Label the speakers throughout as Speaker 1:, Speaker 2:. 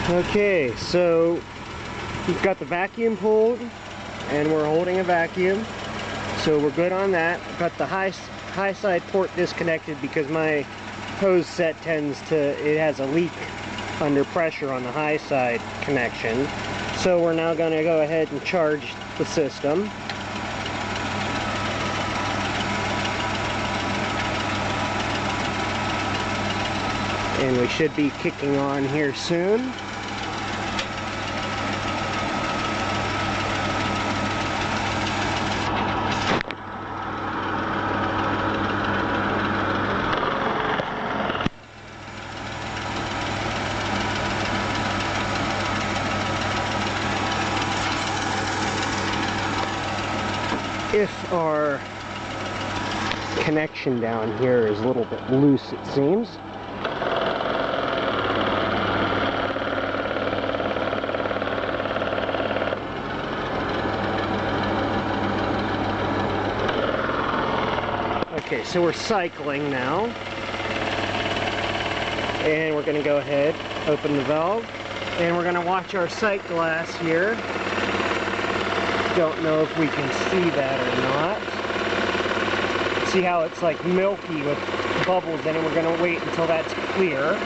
Speaker 1: Okay, so we've got the vacuum pulled and we're holding a vacuum, so we're good on that. I've got the high side port disconnected because my hose set it has a leak under pressure on the high side connection. So we're now going to go ahead and charge the system. And we should be kicking on here soon. If our connection down here is a little bit loose, it seems. Okay, so we're cycling now, and we're going to go ahead, open the valve, and we're going to watch our sight glass here. Don't know if we can see that or not. See how it's like milky with bubbles in it. We're going to wait until that's clear.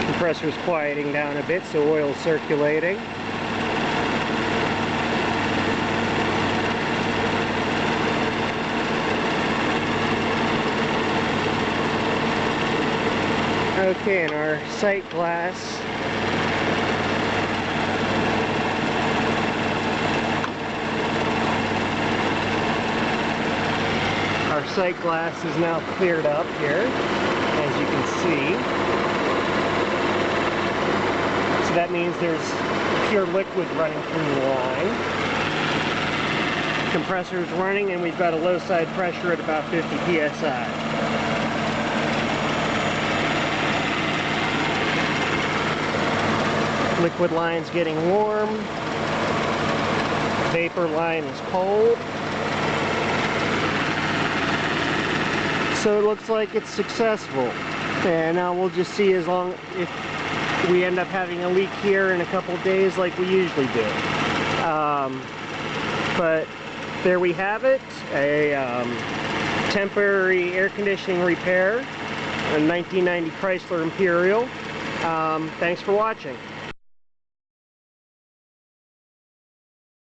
Speaker 1: Compressor's quieting down a bit, so oil's circulating. Okay, and our sight glass is now cleared up here, as you can see. That means there's pure liquid running through the line. Compressor is running, and we've got a low side pressure at about 50 psi. Liquid line's getting warm. Vapor line is cold. So it looks like it's successful. And now we'll just see if we end up having a leak here in a couple days like we usually do. But there we have it, a temporary air conditioning repair, a 1990 Chrysler Imperial. Thanks for watching.